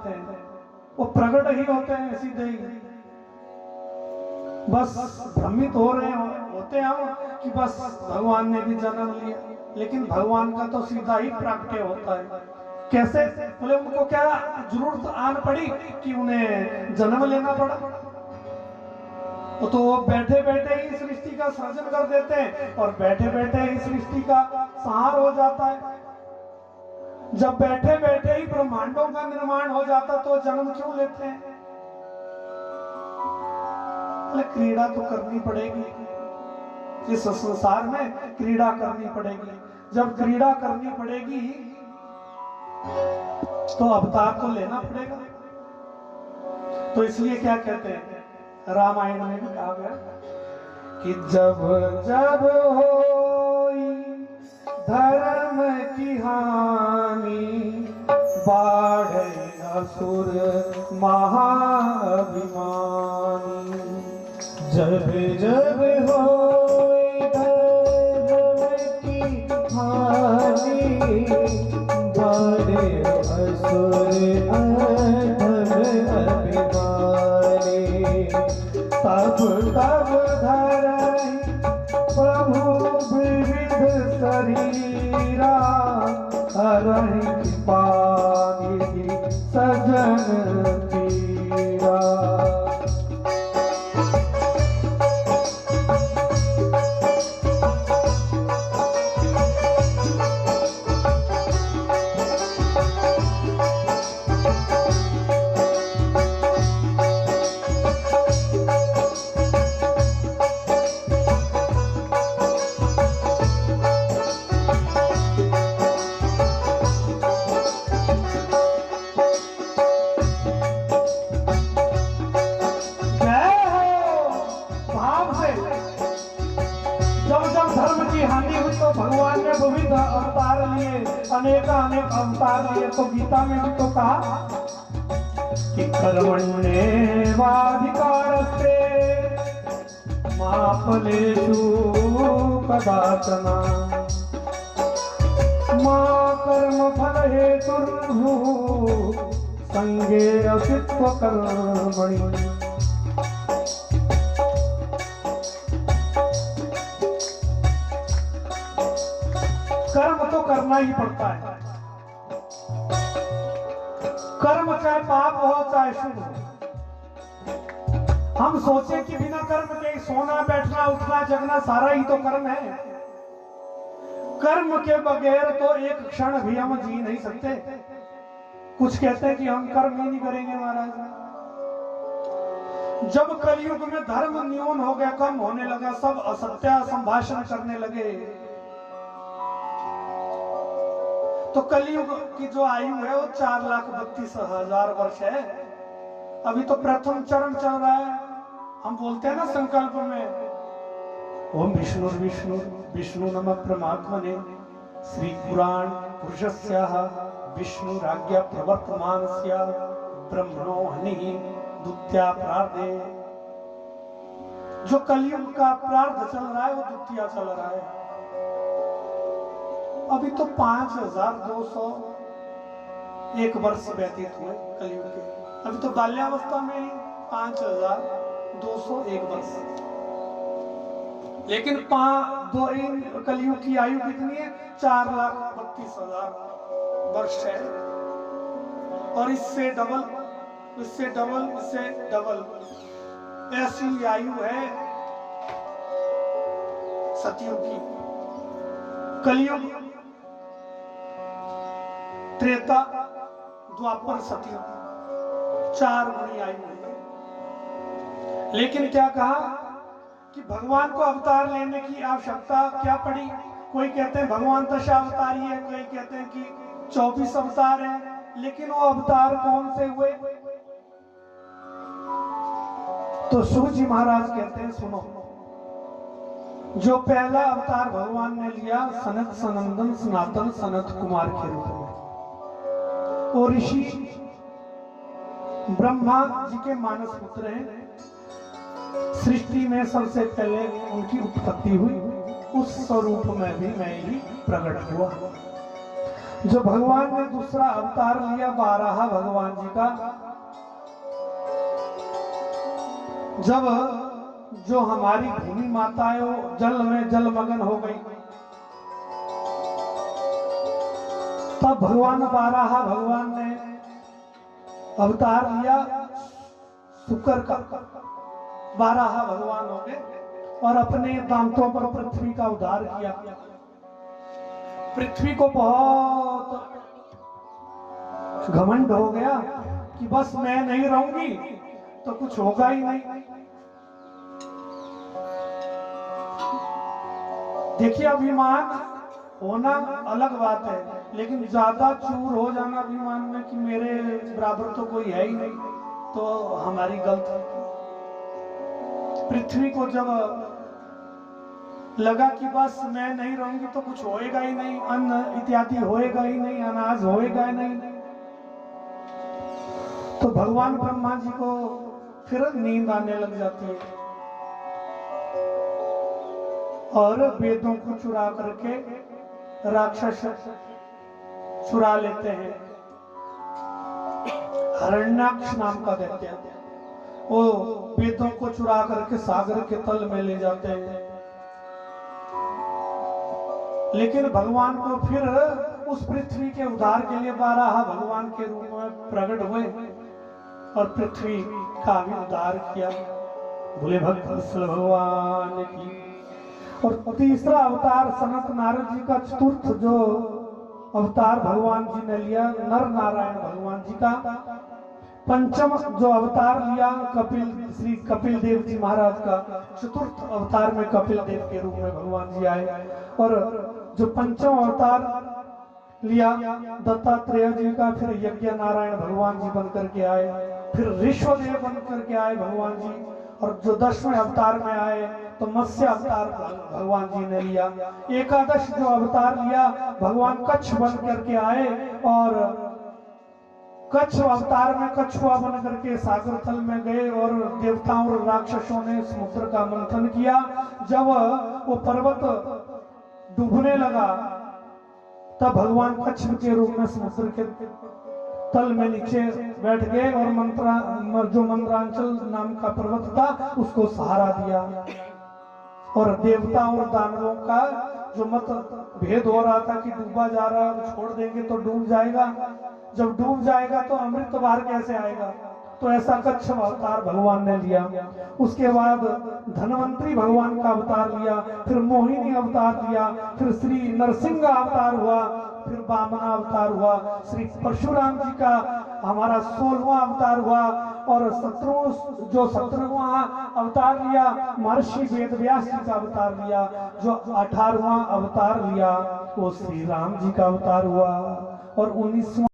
देते हैं, वो प्रकट ही होते हैं सीधे ही। बस भ्रमित हो रहे होते हैं हम कि बस भगवान ने भी जन्म लिया, लेकिन भगवान का तो सीधा ही प्रकट होता है। कैसे? बोले उनको क्या जरूरत आन पड़ी कि उन्हें जन्म लेना पड़ा? वो तो बैठे बैठे ही सृष्टि का सृजन कर देते हैं और बैठे बैठे ही सृष्टि का संहार हो जाता है। जब बैठे बैठे ही ब्रह्मांडों का निर्माण हो जाता तो जन्म क्यों लेते हैं? क्रीड़ा तो करनी पड़ेगी, इस संसार में क्रीड़ा करनी पड़ेगी। जब क्रीड़ा करनी पड़ेगी तो अवतार तो लेना पड़ेगा। तो इसलिए क्या कहते हैं, रामायण में भी कहा गया कि जब जब होई धर्म की हानि, बाढ़े असुर महाभिमानी। जब जब होई धर्म की हानि, बाढ़े असुर अधम अभिमानी। तब तब धरहि प्रभु विविध शरीरा, हरहि कृपानिधि सजन पीरा। अनेक अवतार लिए, तो गीता में भी तो कहा कि कर्मण्येवाधिकारस्ते मा फलेषु कदाचन, मा कर्मफल हेतुर्भुः संगे असित्व कर्मणि। कर्म तो करना ही पड़ता है, कर्म चाहे पाप हो चाहे शुभ हो। हम सोचे कि बिना कर्म के सोना बैठना उठना जगना सारा ही तो कर्म है। कर्म के बगैर तो एक क्षण भी हम जी नहीं सकते। कुछ कहते हैं कि हम कर्म ही नहीं करेंगे महाराज। जब कलयुग में धर्म न्यून हो गया, कम होने लगा, सब असत्य संभाषण करने लगे, तो कलयुग की जो आयु है वो 4,32,000 वर्ष है। अभी तो प्रथम चरण चल रहा है। हम बोलते हैं ना संकल्प में, ओम विष्णु विष्णु विष्णु नमः परमात्मने, श्री पुराण पुरुषस्याः विष्णु राज्ञा प्रवर्तमानस्य ब्रह्मणो हनिः द्वितीया प्रार्धे। जो कलयुग का प्रार्थ चल रहा है वो द्वितीया चल रहा है। अभी तो 5,201 वर्ष व्यतीत हुए कलयुग के। अभी तो बाल्यावस्था में ही 5,201 वर्ष, लेकिन कलयुग की आयु कितनी है? 4,32,000 वर्ष है। और इससे डबल, इससे डबल, इससे डबल ऐसी आयु है सतयुग की। कलयुग, त्रेता, द्वापर, सतयुग, 4 गुणी आयु है। लेकिन क्या कहा कि भगवान को अवतार लेने की आवश्यकता क्या पड़ी? कोई कहते हैं भगवान दशावतारी है, कोई कहते हैं कि 24 अवतार है। लेकिन वो अवतार कौन से हुए? तो शिव जी महाराज कहते हैं, सुनो, जो पहला अवतार भगवान ने लिया सनत सनंदन सनातन सनत कुमार के रूप में, और ऋषि ब्रह्मा जी के मानस पुत्र हैं। सृष्टि में सबसे पहले उनकी उत्पत्ति हुई, उस स्वरूप में भी मैं ही प्रकट हुआ। जो भगवान ने दूसरा अवतार लिया बारहा भगवान जी का, जब जो हमारी भूमि माता है वो जल में जलमग्न हो गई, तब भगवान बारहा भगवान ने अवतार लिया शुक्र का। बारहा भगवान हो गए और अपने दांतों पर पृथ्वी का उद्धार किया। पृथ्वी को बहुत घमंड हो गया कि बस मैं नहीं रहूंगी तो कुछ होगा ही नहीं। देखिए, अभिमान होना अलग बात है, लेकिन ज्यादा चूर हो जाना अभिमान में कि मेरे बराबर तो कोई है ही नहीं, तो हमारी गलती। पृथ्वी को जब लगा कि बस मैं नहीं रहूंगी तो कुछ होएगा ही नहीं, अन्न इत्यादि होएगा ही नहीं, अनाज होएगा ही नहीं, तो भगवान ब्रह्मा जी को फिर नींद आने लग जाती है और वेदों को चुरा करके राक्षस चुरा लेते हैं। हिरण्याक्ष नाम का दैत्य वो वेदों को चुरा करके सागर के तल में ले जाते हैं। लेकिन भगवान को फिर उस पृथ्वी के उद्धार के लिए बारहा भगवान के रूप में प्रकट हुए और पृथ्वी का भी उद्धार किया। भोले भक्त भगवान की। और तीसरा अवतार सनत नारद जी का चतुर्थ जो अवतार भगवान जी ने लिया नर नारायण भगवान जी का। पंचम जो अवतार लिया श्री कपिल देव जी महाराज का। चतुर्थ अवतार में कपिल देव के रूप में भगवान जी आए। और जो पंचम अवतार लिया दत्तात्रेय जी का, फिर यज्ञ नारायण भगवान जी बनकर के आए, फिर ऋषभदेव बनकर के आए भगवान जी। और जो 10वें अवतार में आए तो मत्स्य अवतार भगवान जी ने लिया। एकादश जो अवतार लिया भगवान कच्छ बन करके आए और कच्छ अवतार में कछुआ बन करके सागर तल में गए और देवताओं और राक्षसों ने समुद्र का मंथन किया। जब वो पर्वत डूबने लगा तब भगवान कच्छ के रूप में समुद्र के तल में नीचे बैठ गए और जो मंत्रांचल नाम का पर्वत था उसको सहारा दिया। और देवता और दानवों का जो मत भेद हो रहा था कि डूबा जा रहा है, छोड़ देंगे तो डूब जाएगा, जब डूब जाएगा तो अमृत बाहर कैसे आएगा, तो ऐसा कच्छ अवतार भगवान ने लिया। उसके बाद धनवंतरी भगवान का अवतार लिया, फिर मोहिनी अवतार लिया, फिर श्री नरसिंह अवतार हुआ, फिर वामन अवतार हुआ, श्री परशुराम जी का हमारा 16वां अवतार हुआ। और 17वां अवतार लिया महर्षि वेदव्यास जी का अवतार लिया। जो 18वां अवतार लिया वो श्री राम जी का अवतार हुआ। और 19वां